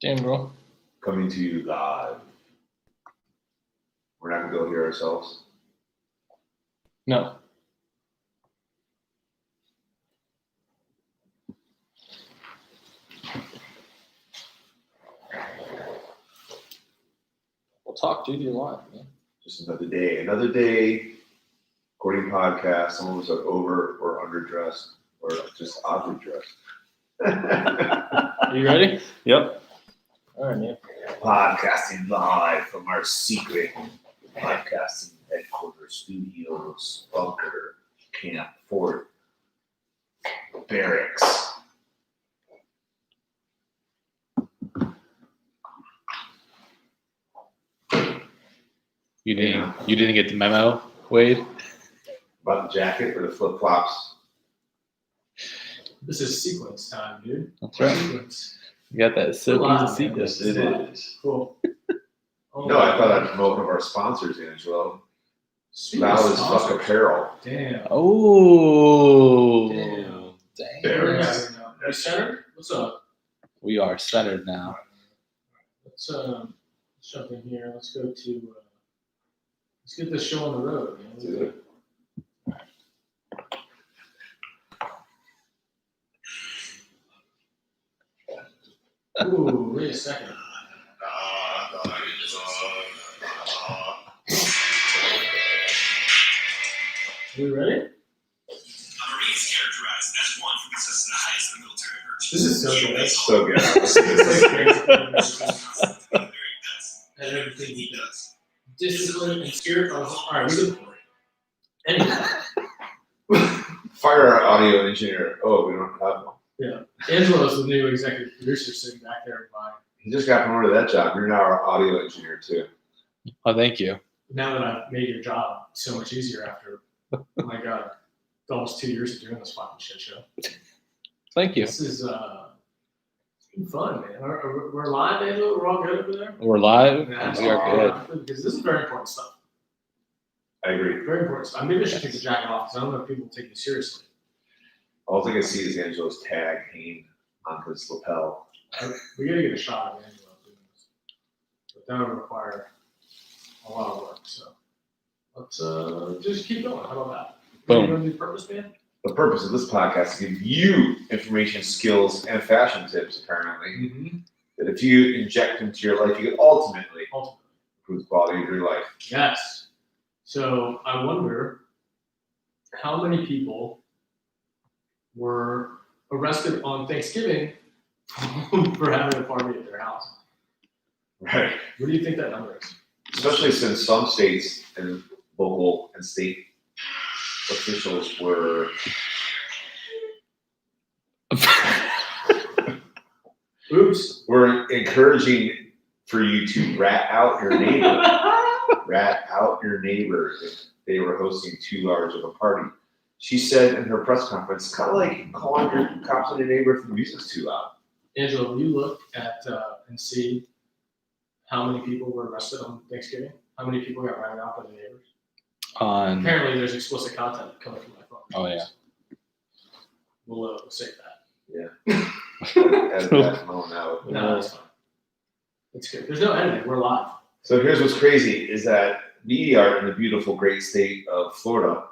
Damn, bro. Coming to you live. We're not going to go here ourselves. No. We'll talk, dude. You're live, man. Just another day. Another day. Recording podcast. Some of us are over or underdressed or just oddly dressed. Are you ready? Yep. All right, man. Podcasting live from our secret podcasting headquarters, studios, bunker, camp, fort, barracks. You didn't get the memo, Wade? About the jacket or the flip flops. This is sequence time, dude. That's right. Sequence. You got that silky Live, sequence. Yes, it is. Cool. Oh, No, I thought I'd promote one of our sponsors, Angelo. Speaking of Val is sponsors. Fuck Apparel. Damn. Oh. Damn. Dang. There. You centered? What's up? We are centered now. Let's jump in here. Let's go to. Let's get this show on the road, man. Do it. Ooh, wait a second. We ready? A Marine is characterized as one who possesses the highest of military virtues. This is so good. That's so good. This is crazy. The very best And at everything he does. does. Discipline and spirit. All right, we can. Anyway, Fire our audio engineer. Oh, we don't have one. Angelo's the new executive producer sitting back there. He just got promoted to that job. You're now our audio engineer too. Oh, thank you. Now that I've made your job so much easier after, oh my God, almost 2 years of doing this fucking shit show. Thank you. This is it's been fun, man. We're live, Angelo. We're all good over there. We're live. Yeah, We are good. because this is very important stuff. I agree. Very important stuff. Maybe I should take the jacket off because I don't know if people take me seriously. All I can see is Angelo's tag hanging on his lapel. We gotta get a shot of Angelo doing this, but that would require a lot of work. So let's just keep going. How about that? Boom. You want to do purpose, man? The purpose of this podcast is to give you information, skills, and fashion tips, apparently, Mm-hmm. that if you inject into your life, you can ultimately Ultimately. improve the quality of your life. Yes. So I wonder how many people were arrested on Thanksgiving for having a party at their house. Right. What do you think that number is? Especially since some states and local and state officials were Oops. were encouraging for you to rat out your neighbor. Rat out your neighbor if they were hosting too large of a party. She said in her press conference, kind of like calling your cops on your neighbor if the music's too loud. Angela, will you look at and see how many people were arrested on Thanksgiving? How many people got ratted out by the neighbors? Apparently, there's explicit content coming from my phone. Oh, yeah. We'll save that. As that moment out. No, that's fine. It's good. There's no editing. We're live. So here's what's crazy is that we are in the beautiful, great state of Florida,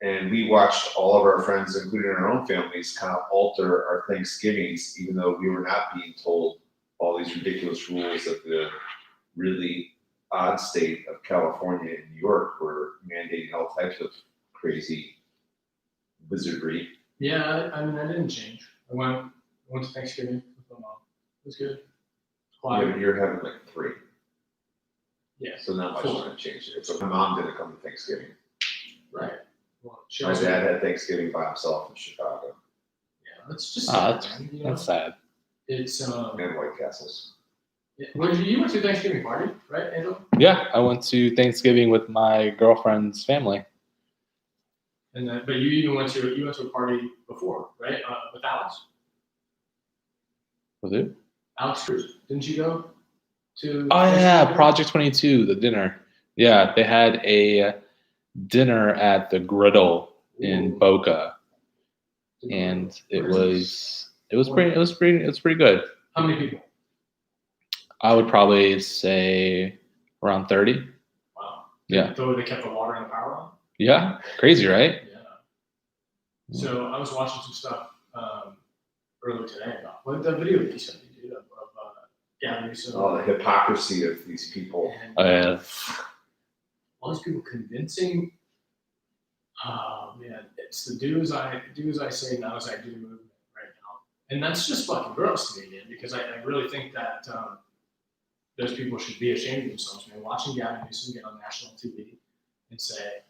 and we watched all of our friends, including our own families, kind of alter our Thanksgivings, even though we were not being told all these ridiculous rules that the really odd state of California and New York were mandating all types of crazy wizardry. Yeah, I mean, I didn't change. I went to Thanksgiving with my mom. It was good. Quiet. Yeah, but you're having like 3, Yeah. so not much is going to change there. So my mom didn't come to Thanksgiving. Right. Well, she My also- dad had Thanksgiving by himself in Chicago Yeah, it's just. That's sad. It's and White Castles. You went to a Thanksgiving party, right, Angel? Yeah, I went to Thanksgiving with my girlfriend's family. And then, but you even went to a party before, right? With Alex. Was it? Alex Cruz. Didn't you go to? Oh, yeah, Thanksgiving? Project 22, the dinner. Yeah, they had a dinner at the Griddle in Ooh. Boca, and it was pretty good. How many people? I would probably say around 30. Wow. Yeah. Though they kept the water and the power on. Yeah. Crazy, right? Yeah. So I was watching some stuff earlier today about the video that you sent me, dude, of Gavin Newsom. Oh, the hypocrisy of these people. And Oh, yeah. all these people convincing. Oh man, it's the do as I say, not as I do movement right now, and that's just fucking gross to me, man. Because I really think that those people should be ashamed of themselves, man. Watching Gavin Newsom get on national TV and say,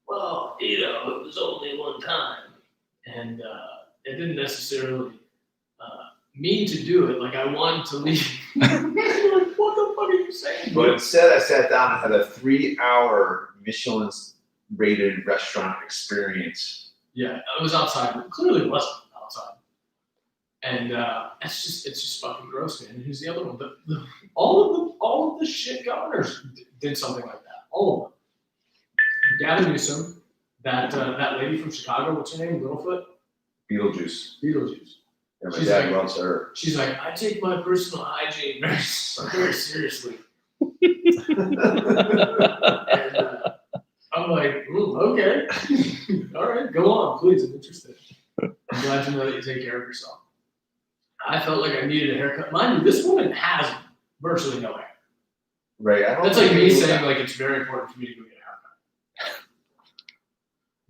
"Well, it was only one time," and it didn't necessarily mean to do it. Like I wanted to leave. Like, what the fuck are you saying? But instead, I sat down and had a 3-hour Michelin-rated restaurant experience. Yeah, it was outside, but clearly it wasn't outside. And it's just fucking gross, man. And who's the other one? All of the shit governors did something like that. All of them. Gavin Newsom, that lady from Chicago, what's her name? Littlefoot? Beetlejuice. Beetlejuice. And my She's dad like- loves her. She's like, I take my personal hygiene very seriously. And I'm like, okay. All right, go on, please. I'm interested. I'm glad to know that you take care of yourself. I felt like I needed a haircut. Mind you, this woman has virtually no hair. Right. I don't That's like think me people- saying like it's very important for me to go get a haircut.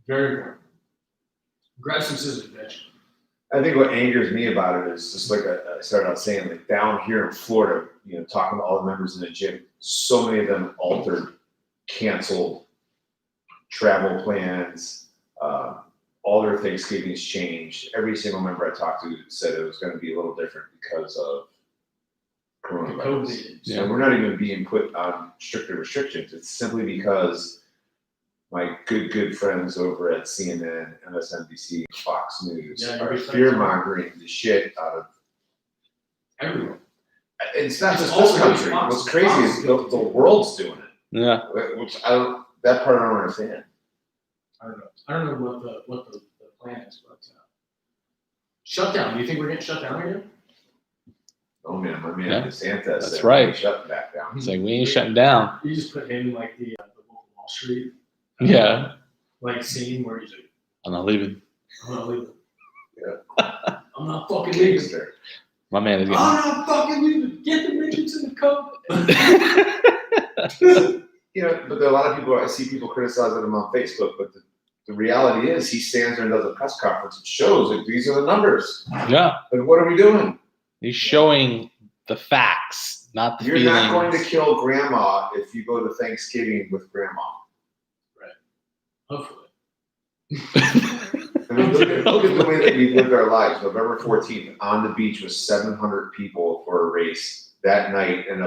Very important. Grab some scissors, bitch. I think what angers me about it is just like I started out saying, like down here in Florida, talking to all the members in the gym, so many of them altered, canceled travel plans, all their Thanksgivings changed. Every single member I talked to said it was going to be a little different because of coronavirus. COVID. Yeah. And we're not even being put on stricter restrictions. It's simply because my good friends over at CNN, MSNBC, Fox News Yeah, are good friends. fear-mongering the shit out of. Everyone. It's not It's just all this those country. Fox- What's crazy Fox is do the it too. world's doing it. Yeah. Which that part I don't understand. I don't know what the plan is, but shutdown. Do you think we're getting shut down again? Oh man, my man Yeah, DeSantis that's said right. we're shutting back down. It's like, we ain't shutting down. You just put him in like the Wolf of Wall Street. Yeah. Like scene where he's like, I'm not leaving. I'm not leaving. Yeah. I'm not fucking leaving. Gangster. My man is getting. I'm not fucking leaving. Get the midgets in the coat. But there are a lot of people, I see people criticizing him on Facebook, but the reality is he stands there and does a press conference and shows that these are the numbers. Yeah. But what are we doing? He's showing the facts, not the You're feelings. not going to kill grandma if you go to Thanksgiving with grandma. Hopefully. I mean, look at the way that we lived our lives. November 14th, on the beach with 700 people for a race that night, and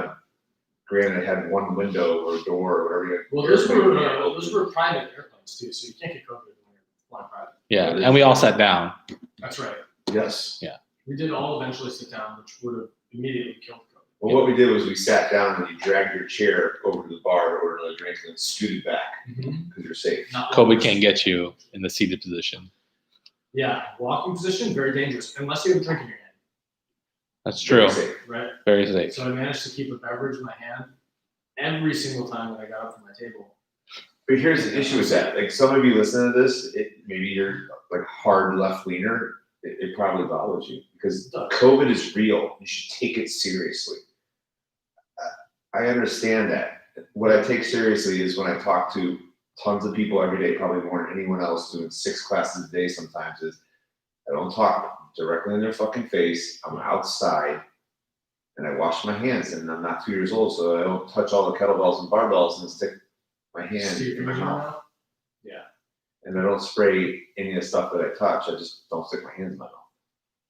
granted, it had one window or door or whatever. Well, those were private airplanes too, so you can't get COVID when you're flying private. Yeah. And we all sat down. That's right. Yes. We did all eventually sit down, which would have immediately killed COVID. Well, what we did was we sat down and you dragged your chair over to the bar to order another drink and then scooted back because you're safe. Not COVID walking. can't get you in the seated position. Yeah, walking position, very dangerous, unless you have a drink in your hand, That's true. Very safe. right? Very safe. So I managed to keep a beverage in my hand every single time that I got up from my table. But here's the issue with that. Like some of you listen to this, maybe you're like hard left leaner. It probably bothers you because COVID is real. You should take it seriously. I understand that. What I take seriously is when I talk to tons of people every day, probably more than anyone else, doing 6 classes a day sometimes, is I don't talk directly in their fucking face. I'm outside and I wash my hands, and I'm not 2 years old, so I don't touch all the kettlebells and barbells and stick my hand Stick in my your mouth. mouth. Yeah. And I don't spray any of the stuff that I touch. I just don't stick my hands in my mouth.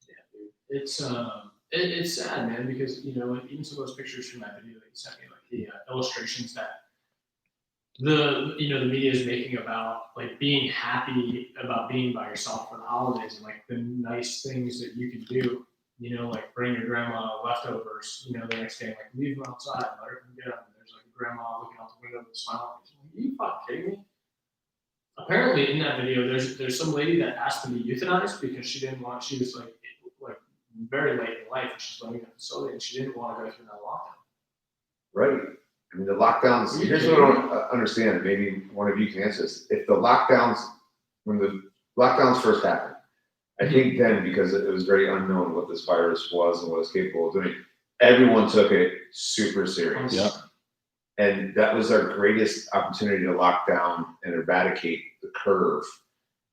Yeah, dude. It's sad, man, because like, even some of those pictures from that video that you sent me, like the illustrations that the media is making about like being happy about being by yourself for the holidays and like the nice things that you can do. Like bring your grandma leftovers. The next day, like leave them outside, let her come get them. There's like a grandma looking out the window with a smile on her face. Are you fucking kidding me? Apparently, in that video, there's some lady that asked to be euthanized because she was like very late in life, and she's leaving the facility, and she didn't want to go through another lockdown. Right. I mean, the lockdowns, here's what I don't understand, maybe one of you can answer this. If the lockdowns, when the lockdowns first happened, I think then, because it was very unknown what this virus was and what it's capable of doing, everyone took it super serious. Yeah. And that was our greatest opportunity to lock down and eradicate the curve.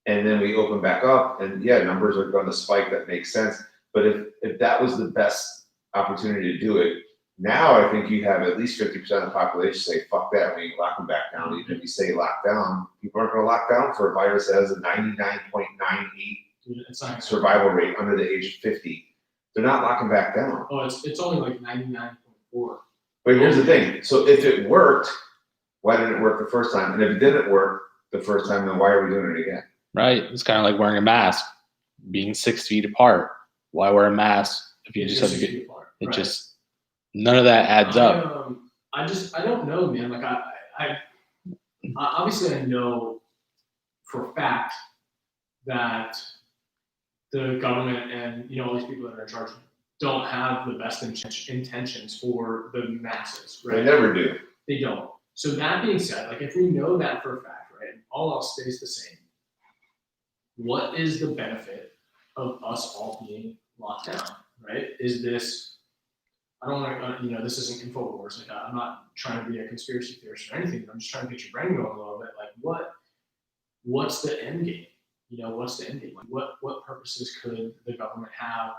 And then we open back up, and yeah, numbers are going to spike. That makes sense. But if that was the best opportunity to do it, now I think you have at least 50% of the population say, fuck that, we ain't locking back down. Even if you say lock down, people aren't going to lock down for a virus that has a 99.98 survival rate under the age of 50. They're not locking back down. Oh, it's only like 99.4. But here's the thing. So if it worked, why didn't it work the first time? And if it didn't work the first time, then why are we doing it again? Right. It's kind of like wearing a mask, being 6 feet apart. Why wear a mask if you just have to get it? Right. Just none of that adds up. I don't know, man. Like I obviously I know for a fact that the government and all these people that are in charge don't have the best intentions for the masses, right? They never do. They don't. So that being said, like if we know that for a fact, right, and all else stays the same, what is the benefit of us all being locked down, right? Is this, I don't want to, this isn't InfoWars. Like I'm not trying to be a conspiracy theorist or anything. But I'm just trying to get your brain going a little bit. Like what's the end game? What's the end game? Like what purposes could the government have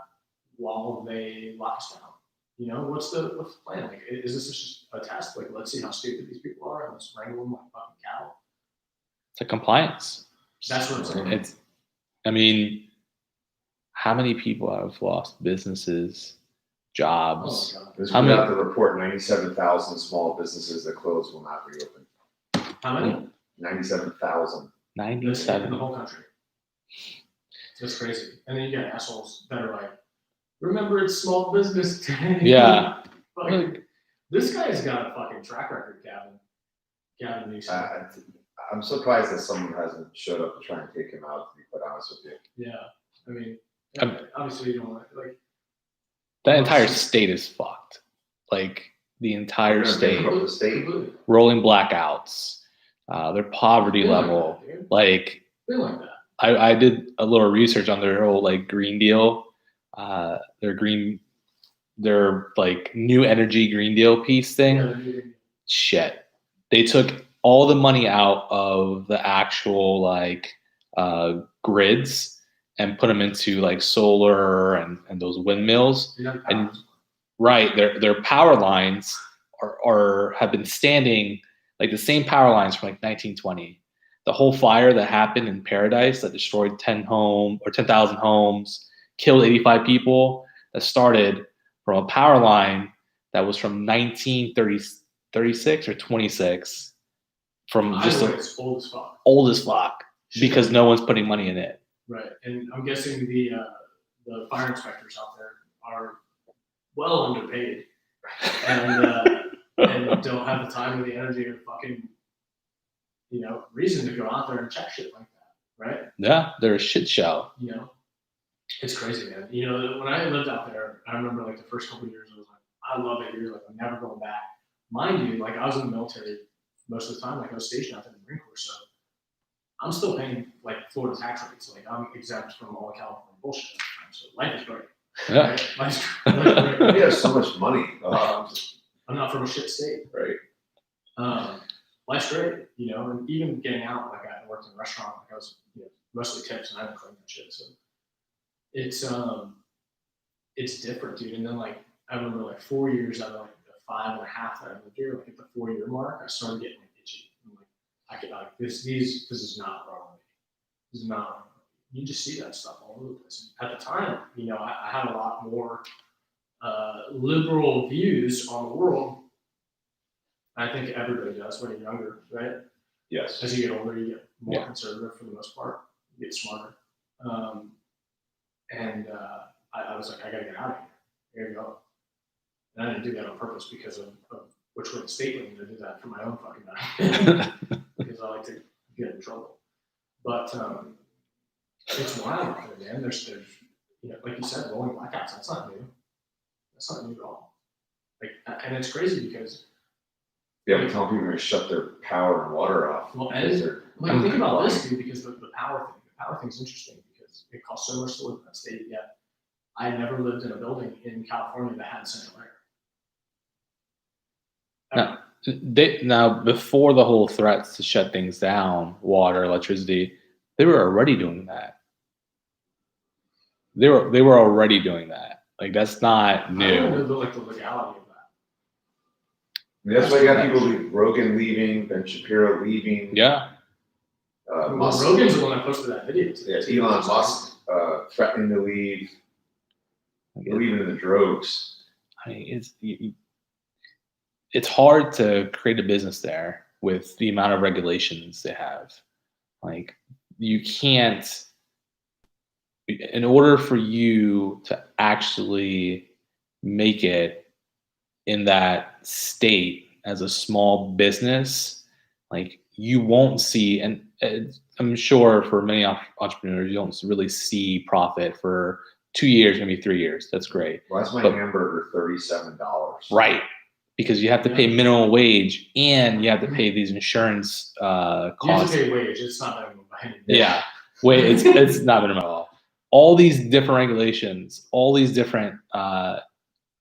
while they lock us down? What's the plan? Like, is this just a test? Like, let's see how stupid these people are and let's wrangle them like fucking cattle. It's a compliance. That's what I'm saying. How many people have lost businesses, jobs? Oh my God. Because How we many- have to report 97,000 small businesses that close will not reopen. How many? 97,000. 97. In the whole country. That's crazy. And then you got assholes that are like, remember it's small business day. Yeah. Fucking, this guy's got a fucking track record, Gavin Newsom. I'm surprised that someone hasn't showed up to try and take him out, to be quite honest with you. Yeah. I mean, Um, obviously you don't want to, like. That entire state is fucked. Like the entire state, The state. Completely. rolling blackouts, their poverty They like level. that, dude. Like They like that. I did a little research on their whole like Green Deal, their like new energy Green Deal piece thing. Yeah, they're doing- Shit. They took all the money out of the actual like grids and put them into like solar and those windmills. you know, And right, their power lines are have been standing like the same power lines from like 1920. The whole fire that happened in Paradise that destroyed 10,000 homes, killed 85 people, that started from a power line that was from 1936 or 26, from just Either way, it's old as fuck. old as fuck because no one's putting money in it. Right, and I'm guessing the fire inspectors out there are well underpaid and don't have the time or the energy or fucking reason to go out there and check shit like that, right? Yeah, they're a shit show. It's crazy, man. When I lived out there, I remember like the first couple of years, I was like, I love it here. Like I'm never going back. Mind you, like I was in the military most of the time. Like I was stationed out there in the Marine Corps, so I'm still paying like Florida tax rates. Like I'm exempt from all the California bullshit at the time. So life is great. Yeah. Right? Life's great. We have so much money. I'm not from a shit state. Right. Life's great, and even getting out, like I worked in a restaurant, like I was, mostly tips and I didn't clean that shit. So it's different, dude. And then like, I remember like 4 years out of like the 5.5 that I lived here, like at the 4-year mark, I started getting like itchy. I'm like, I could like this is not wrong with me. This is not wrong. You just see that stuff all over the place. And at the time, I had a lot more liberal views on the world. I think everybody does when you're younger, right? Yes. As you get older, you get more Yeah. conservative for the most part. You get smarter. I was like, I gotta get out of here. I gotta go. And I didn't do that on purpose because of which way the state went. I did that for my own fucking benefit because I like to get in trouble. But it's wild out there, man. There's like you said, rolling blackouts, that's not new. That's not new at all. Like, and it's crazy because, Yeah, we're telling people to shut their power and water off. well, because and they're like, think about this, dude, because the power thing. The power thing's interesting because it costs so much to live in that state, yet I never lived in a building in California that had central air. Now, before the whole threats to shut things down, water, electricity, they were already doing that. They were already doing that. Like, that's not I don't know new. the legality of that. That's why you got people like Rogan leaving, Ben Shapiro leaving. Yeah. Well, Musk, Rogan's the one that posted that video. yeah, Elon Musk threatening to leave, leaving in the droves. I mean, it's hard to create a business there with the amount of regulations they have. Like, you can't, in order for you to actually make it in that state as a small business, like, you won't see, and I'm sure for many entrepreneurs, you don't really see profit for 2 years, maybe 3 years. That's great. Why is my But- hamburger $37? Right. Because you have to pay minimum wage and you have to pay these insurance You have to costs. pay wage. It's not minimum by any means. Yeah. Wait, it's not minimum at all. All these different regulations, all these different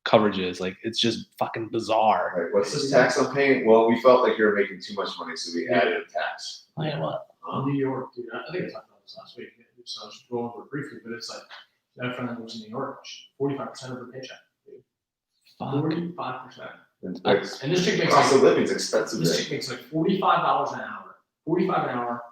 coverages, like, it's just fucking bizarre. Right, what's this tax I'm paying? Well, we felt like you were making too much money, so we added a tax. Like, what? New York, dude. I think I talked about this last week, so I'll just go over it briefly. But it's like I have a friend that lives in New York. 45% of her paycheck, dude. Fuck. 45%. It's, And this chick makes cost like, of living's expensive. this There. chick makes like $45 an hour. 45 an hour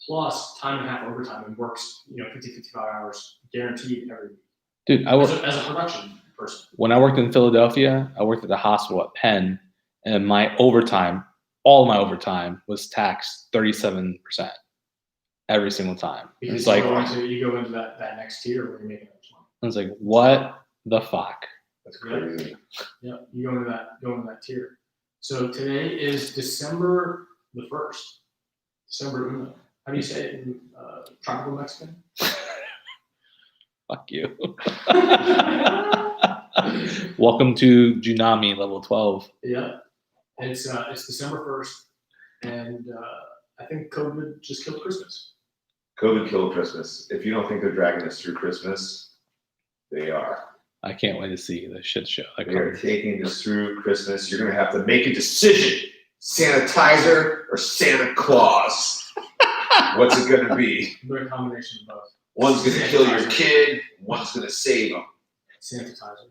plus time and a half overtime and works 50, 55 hours guaranteed every week. Dude, I worked As a production person. when I worked in Philadelphia, I worked at the hospital at Penn, and my overtime, all of my overtime was taxed 37% every single time. Because It's like, you go into that next tier where you're making that much money. I was like, what the fuck? That's crazy. Yeah, you go into that tier. So today is December the 1st. December Uno. How do you say it in tropical Mexican? Fuck you. Welcome to Tsunami level 12. Yeah, it's December 1st, and I think COVID just killed Christmas. COVID killed Christmas. If you don't think they're dragging us through Christmas, they are. I can't wait to see the shit show. They are taking us through Christmas. You're going to have to make a decision. Sanitizer or Santa Claus? What's it going to be? But a combination of both. One's going to kill your kid. One's going to save them. Sanitizer.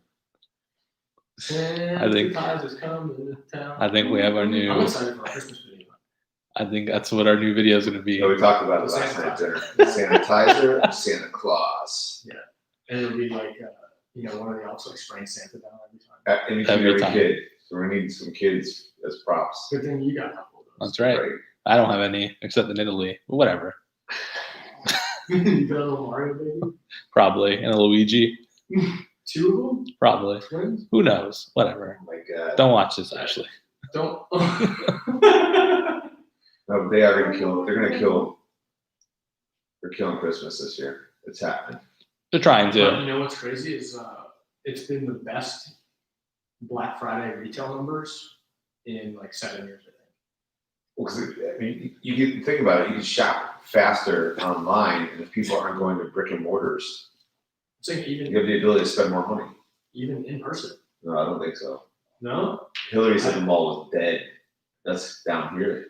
I think- Sanitizer's coming to town. I think we have our I'm new, excited for our Christmas video. I think that's what our new video is going to be. So we talked about it last night at dinner. Sanitizer or Santa Claus? And it'll be like, one of the elves like spraying Santa down every time. Every Every time. kid. So we're going to need some kids as props. Good thing you got a couple of those. That's right. I don't have any except in Italy. But whatever. You got a little Mario baby? Probably. And a Luigi. 2 of them? Probably. Twins? Who knows? Whatever. Oh my God. Don't watch this, Ashley. Don't. No, they are going to kill. They're going to kill. They're killing Christmas this year. It's happening. They're trying But to. you know what's crazy is it's been the best Black Friday retail numbers in like 7 years, I think. Well, 'cause, I mean, you can think about it. You can shop faster online, and if people aren't going to brick and mortars, It's like you have the ability to spend more money. even in person. No, I don't think so. No? Hillary said the mall was dead. That's down here.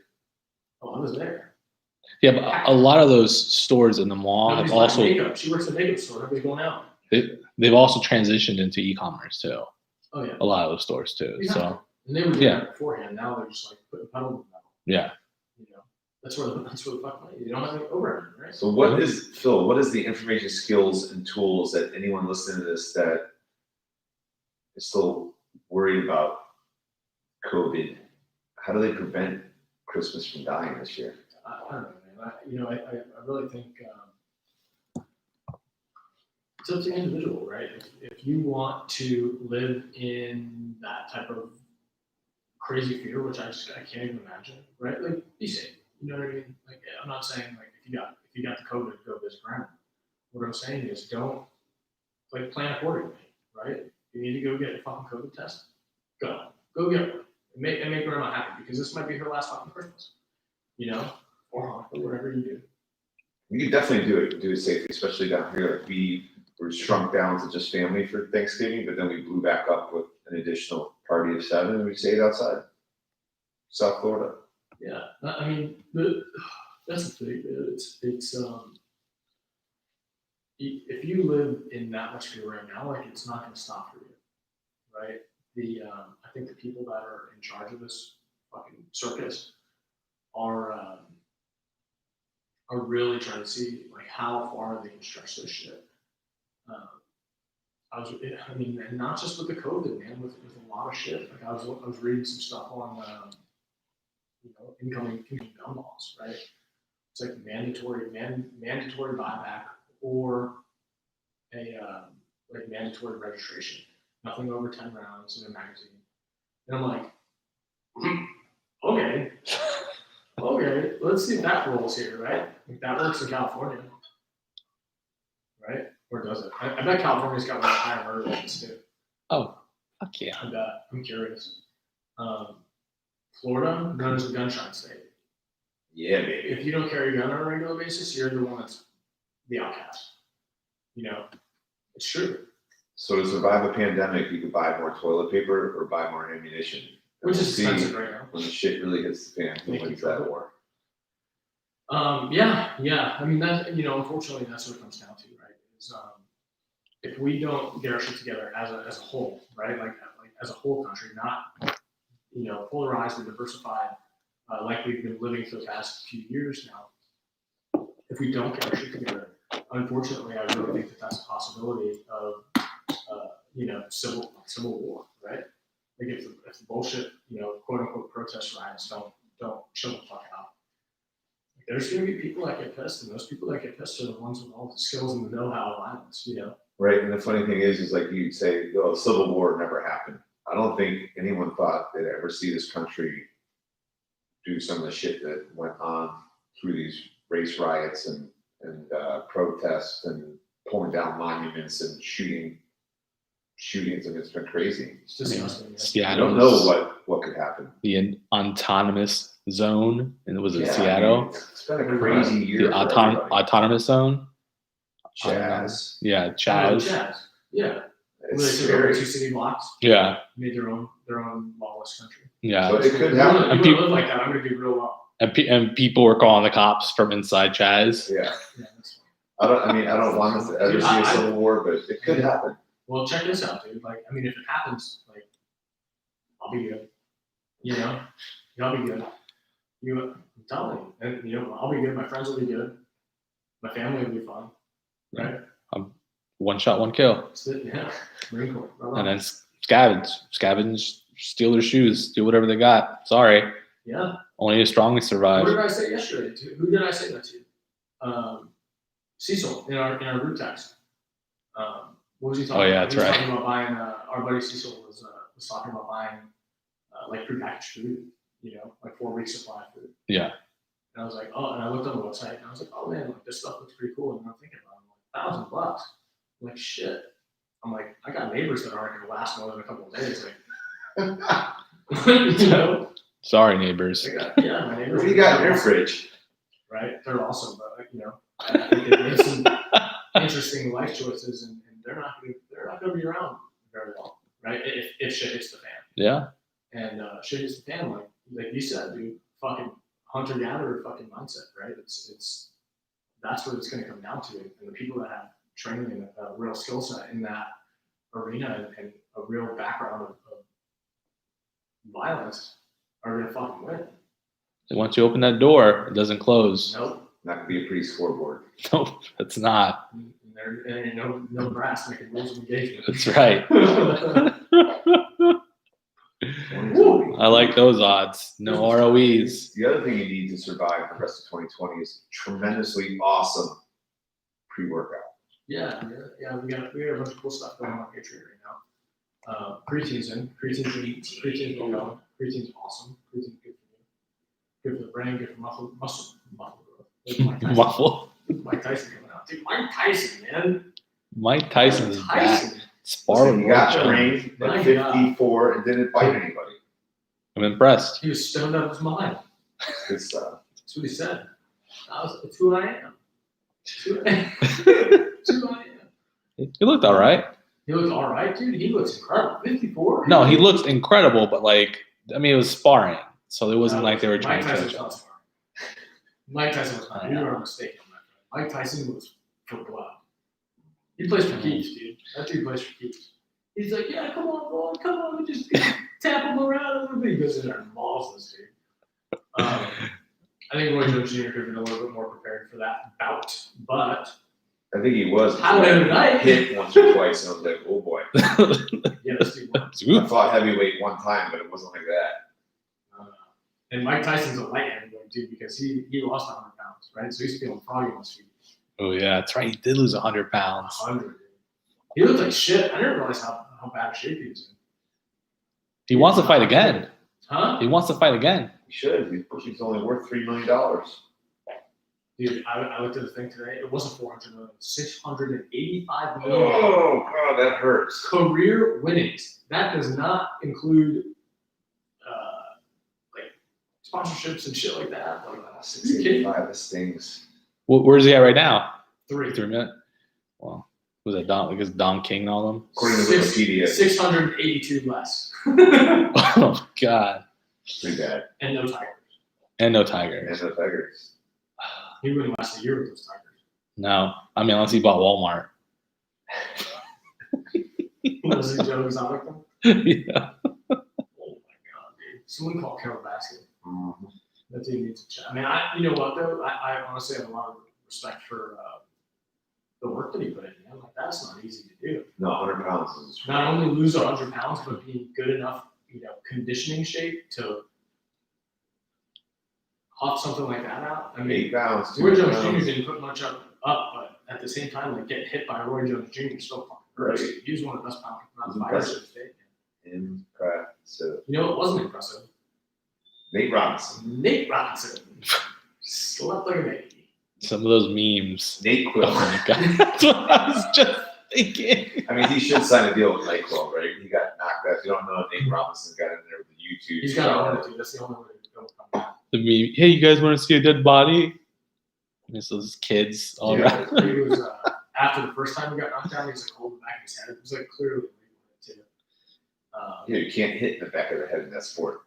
Oh, I was there. Yeah, but a lot of those stores in the mall have Nobody's buying also makeup. She works in a makeup store. Nobody's going out. they've also transitioned into e-commerce too. Oh yeah. A lot of those stores too. Yeah. So And they were doing Yeah. that beforehand. Now they're just like putting pedal to the metal. yeah. That's where the fuck money. You don't have any overhead, right? So what is, Phil, what is the information skills and tools that anyone listening to this that is still worried about COVID? How do they prevent Christmas from dying this year? I don't know, man. I really think it's up to the individual, right? If you want to live in that type of crazy fear, which I can't even imagine, right? Like, be safe. You know what I mean? Like, I'm not saying like if you got the COVID, go visit grandma. What I'm saying is don't like plan accordingly, right? You need to go get a fucking COVID test. Go get one. And make grandma happy because this might be her last fucking Christmas, you know, or Hanukkah, whatever you do. You can definitely do it safely, especially down here. Like we were shrunk down to just family for Thanksgiving, but then we blew back up with an additional party of 7, and we stayed outside, South Florida. Yeah, I mean, that's the thing. It's if you live in that much fear right now, like it's not going to stop for you, right? I think the people that are in charge of this fucking circus are really trying to see like how far they can stretch this shit. I mean, and not just with the COVID, man, with a lot of shit. Like I was reading some stuff on, incoming gun laws, right? It's like mandatory buyback or a like mandatory registration. Nothing over 10 rounds in a magazine. And I'm like, okay, let's see if that rolls here, right? Like that works in California, right? Or does it? I bet California's got one of the higher murder rates too. Oh, fuck yeah. I bet. I'm curious. Florida, known as the gunshot state. Yeah, baby. If you don't carry a gun on a regular basis, you're the one that's the outcast. You know, it's true. So to survive a pandemic, you could buy more toilet paper or buy more ammunition. And Which we'll is see expensive right now. when the shit really hits the fan, who Make wins it that go. war. Yeah. I mean, that, unfortunately, that's what it comes down to, right? Is if we don't get our shit together as a whole, right? Like as a whole country, not polarized and diversified, like we've been living for the past few years now. If we don't get our shit together, unfortunately, I really think that's a possibility of civil war, right? Like if the bullshit, quote unquote protest riots don't chill the fuck out. Like, there's gonna be people that get pissed, and those people that get pissed are the ones with all the skills and the know-how of violence, Right, and the funny thing is like you'd say, oh, Civil War never happened. I don't think anyone thought they'd ever see this country do some of the shit that went on through these race riots and protests and pulling down monuments and shootings, and it's been crazy. It's disgusting. Yeah. I Seattle. don't know what could happen. The autonomous zone, and was it Yeah, Seattle? I mean, it's been a crazy year. The for everybody. autonomous zone. Chaz. Yeah, Oh, Chaz. Chaz. Yeah. Where It's they took over scary. 2 city blocks, Yeah, made their own lawless country. yeah. So it could You happen. want to live like that? I'm gonna do real well. And people were calling the cops from inside Chaz. Yeah. Yeah, that's fine. I don't want us to ever Dude, see a civil war, but it could happen. Well, check this out, dude. Like, I mean, if it happens, like, I'll be good. I'll be good. I'm telling you, and I'll be good. My friends will be good. My family will be fine. Right? One shot, one kill. Yeah. Marine Corps. Right And on. then scavenge, steal their shoes, do whatever they got. Sorry, Yeah. only the strongest survive. What did I say yesterday? Who did I say that to? Cecil in our group text. What was he talking Oh, yeah, about? that's He was right. talking about buying. Our buddy Cecil was talking about buying like prepackaged food. Like 4 weeks supply of food. Yeah. And I was like, oh, and I looked on the website and I was like, oh man, like this stuff looks pretty cool. And I'm thinking about it, I'm like, $1,000. I'm like, shit. I'm like, I got neighbors that aren't gonna last more than a couple of days. Like, Sorry, neighbors. my neighbors. What do you got in your fridge? Right? They're awesome, but I think they made some interesting life choices, and they're not gonna be around very long, right? If shit hits the fan. Yeah. And shit hits the fan, like you said, dude, fucking hunter-gatherer fucking mindset, right? It's that's what it's gonna come down to. And the people that have training and a real skill set in that arena and a real background of violence are gonna fucking win. And once you open that door, it doesn't close. Nope. Not gonna be a pretty scoreboard. Nope, it's not. And there ain't no brass making rules of engagement. That's right. Woo. I like those odds. No ROEs. The other thing you need to survive the rest of 2020 is tremendously awesome pre-workout. Yeah. We got a bunch of cool stuff going on Patriot right now. Pretine's in. Pretine's been going. Pretine's awesome. Pretine's good for you. Good for the brain. Good for muscle growth. There's Mike Tyson. Waffle. Mike Tyson coming out. Dude, Mike Tyson, man. Mike Tyson is back. Tyson. Spar Listen, with he got Roy the Jones. ring My at God. 54 and didn't bite anybody. I'm impressed. He was stoned out of his mind. Good stuff. That's what he said. It's who I am. It's who I am. It's who I am. He looked all right. He looked all right, dude. He looks incredible. 54. No, he looked incredible, but like, I mean, it was sparring, so it wasn't like they were trying Mike to kill Tyson each was other. not smart. Mike Tyson was not. I You know. are mistaken, my friend. Mike Tyson was for blood. He plays for keeps, dude. That dude plays for keeps. He's like, yeah, come on, bro, come on, just tap him around a little bit. He goes in there and mauls this dude. I think Roy Jones Jr. could have been a little bit more prepared for that bout, but I think he was. Highlight of the night. Hit once or twice, and I was like, oh boy. yeah, this dude won. I fought heavyweight one time, but it wasn't like that. And Mike Tyson's a light heavyweight too because he lost 100 pounds, right? So he's feeling froggy on his feet. Oh yeah, that's right. He did lose 100 pounds. 100. He looked like shit. I didn't realize how bad a shape he was in. He wants to fight again. Huh? He wants to fight again. He should. He's only worth $3 million. Dude, I looked at the thing today. It wasn't 400 million. 685 million. Oh, God, that hurts. Career winnings. That does not include like sponsorships and shit like that. Like, are you kidding? 685, this stings. Where's he at right now? 3 minutes. Well, was that Don? Because Don King and all them. According to Wikipedia, 682 less. Oh God. pretty bad. And no tigers. And no And Tigers. no Tigers. He wouldn't last a year with those tigers. No, I mean unless he bought Walmart. Unless he Joe Exotic them. Yeah. Oh my god, dude. Someone call Carol Baskin. Mhm. That dude needs to chat. I mean, you know what though? I honestly have a lot of respect for the work that he put in. Man. Like that's not easy to do. No, 100 pounds is. Not only lose 100 pounds, but be good enough, conditioning shape to huff something like that out. I mean, 8 pounds. Roy 2 Jones Jr. pounds. didn't put much up, but at the same time, like get hit by Roy Jones Jr. is still fucking Right. crazy. He was one of the best pound He's fighters impressive. of the state. Impressive. You know, it wasn't impressive. Nate Robinson. Nate Robinson slept like a baby. Some of those memes. Nate Quill. Oh my God. That's what I was just thinking. I mean, he should sign a deal with NyQuil, right? He got knocked out. If you don't know, Nate Robinson got in there with the YouTube. He's got to win it, dude. That's the only way to go from that. The meme. Hey, you guys want to see a dead body? It's those kids all Yeah. around. He was after the first time he got knocked down, he was like holding the back of his head. It was like clearly illegal too. Yeah, you can't hit in the back of the head in that sport.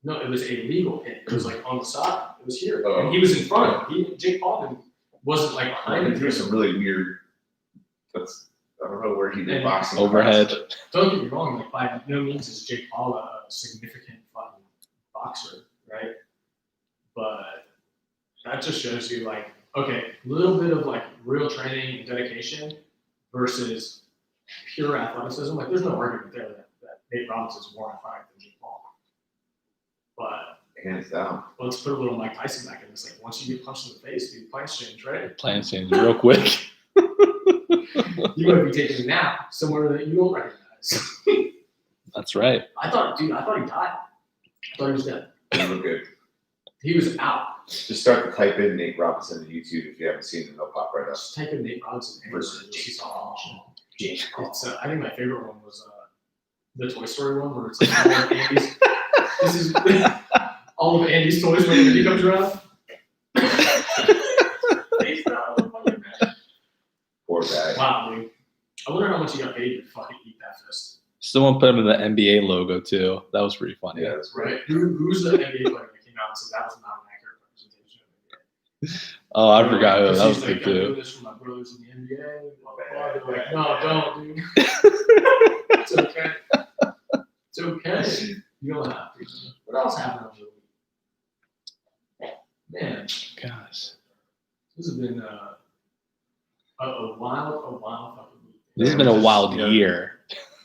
No, it was a legal hit. It was like on the side. It was here, Oh. and he was in front of him. Jake Paul wasn't like behind He him. threw some really weird. I don't know where he did And boxing. Overhead. class, but Don't get me wrong. Like by no means is Jake Paul a significant fucking boxer, right? But that just shows you like, okay, a little bit of like real training and dedication versus pure athleticism. Like there's no argument there that Nate Robinson's more athletic than Jake Paul. But Hands down. let's put a little Mike Tyson back in this. Like once you get punched in the face, dude, plans change, right? Plans change real quick. You might be taking a nap somewhere that you don't recognize. That's right. I thought he died. I thought he was dead. They look good. He was out. Just start to type in Nate Robinson on YouTube if you haven't seen it. They'll pop right up. Just type in Nate Robinson Versus Jake Paul. It's, I think my favorite one was the Toy Story one where it's like all of Andy's. This is all of Andy's toys when Andy comes around. He's not a fucking man. Poor guy. Wow, dude. I wonder how much he got paid to fucking eat that fist. Someone put him in the NBA logo too. That was pretty funny. Yeah, that's great. Right? Who's the NBA player that came out and said that was not an accurate representation of the NBA? Oh, I forgot who Because that was he's good like, I'm doing too. this for my brothers in the NBA. Blah, blah, blah. They're like, no, don't, dude. It's okay. It's okay. You don't have to. What else happened over the week? Man, Gosh, this has been a wild fucking week. this has been a wild Yeah. year.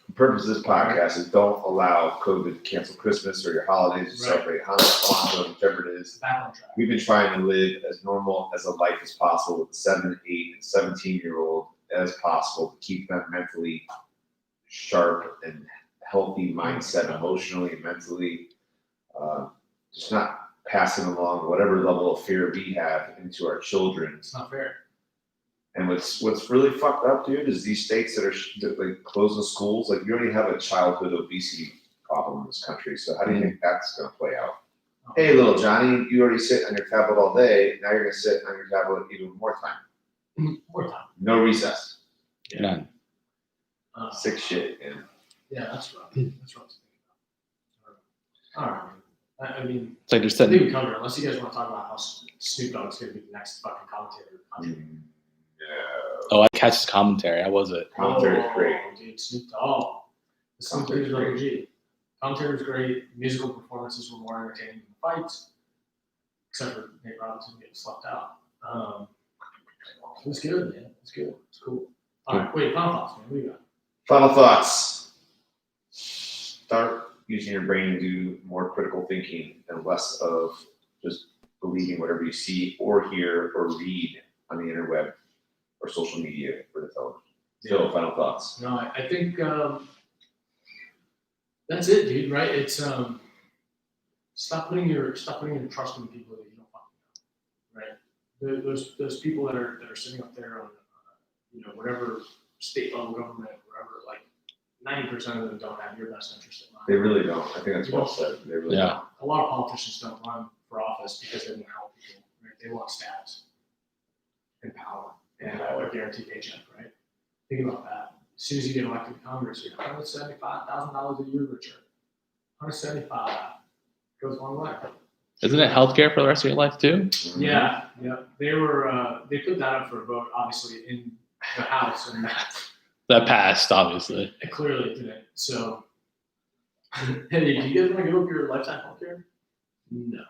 The purpose of this podcast is don't allow COVID to cancel Christmas or your holidays or Right. celebrate Hanukkah, Kwanzaa, whichever it is. Back on track. We've been trying to live as normal as a life as possible with 7, 8, and 17-year-old as possible to keep them mentally sharp and healthy mindset, emotionally and mentally. Just not passing along whatever level of fear we have into our children. It's not fair. And what's really fucked up, dude, is these states that are that, like closing schools. Like, you already have a childhood obesity problem in this country. So how do you think that's going to play out? Hey, little Johnny, you already sit on your tablet all day. Now you're going to sit on your tablet even more time. More time. No recess. None. Sick shit. And Yeah, that's rough. That's rough to think about. All right. I mean, It's like they're I setting. think we covered it, unless you guys want to talk about how Snoop Dogg's going to be the next fucking commentator. Oh, I catch his commentary. How was it? Commentary's great. Dude, Snoop Dogg. The Snoop Dogg is double G. Commentary was great. Musical performances were more entertaining than the fights, except for Nate Robinson getting slept out. It was good, man. It was good. It's cool. All right, wait, final thoughts, man. What do you got? Final thoughts. Start using your brain to do more critical thinking and less of just believing whatever you see or hear or read on the interweb or social media or the television. Still, final thoughts. No, I think that's it, dude. Right? It's stop putting your trust in people that you don't fucking know. Right? Those people that are sitting up there on whatever state level government, wherever, like 90% of them don't have your best interest in mind. They really don't. I think that's well said. They really don't. A lot of politicians don't run for office because they want to help people. Right? They want status and power and a guaranteed paycheck. Right? Think about that. As soon as you get elected to Congress, you're $175,000 a year richer. 175 goes a long way. Isn't it healthcare for the rest of your life too? Yeah. They were they put that up for a vote, obviously, in the House, and That passed, obviously. it clearly didn't. So, hey, do you guys want to give up your lifetime healthcare? No.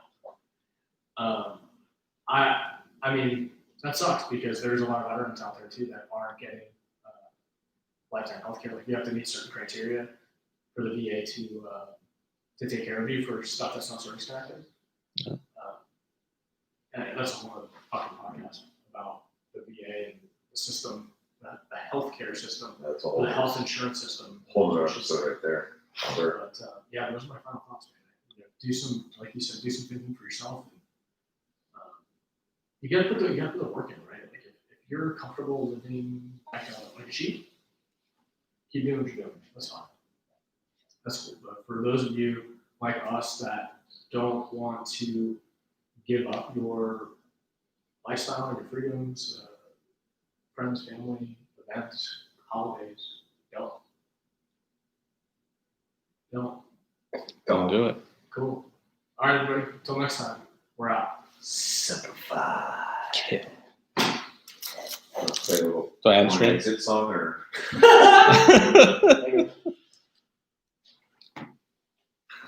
I mean, that sucks because there's a lot of veterans out there too that aren't getting lifetime healthcare. Like, you have to meet certain criteria for the VA to take care of you for stuff that's not service connected. Yeah. And that's a whole other fucking podcast about the VA and the system, the healthcare system, That's a whole the health insurance system. other episode right there. Sure. But yeah, those are my final thoughts, man. Do some, like you said, do some thinking for yourself. And, you gotta put the work in, right? Like, if you're comfortable living like a sheep, keep doing what you're doing. That's fine. That's cool. But for those of you like us that don't want to give up your lifestyle, your freedoms, friends, family, events, holidays, don't. Don't do it. Cool. All right, everybody. Until next time, we're out. Simplify. Kill. Let's play a little So answering. exit song or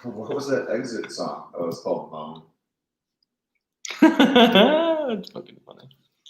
what was that exit song? Oh, it's called It's fucking funny.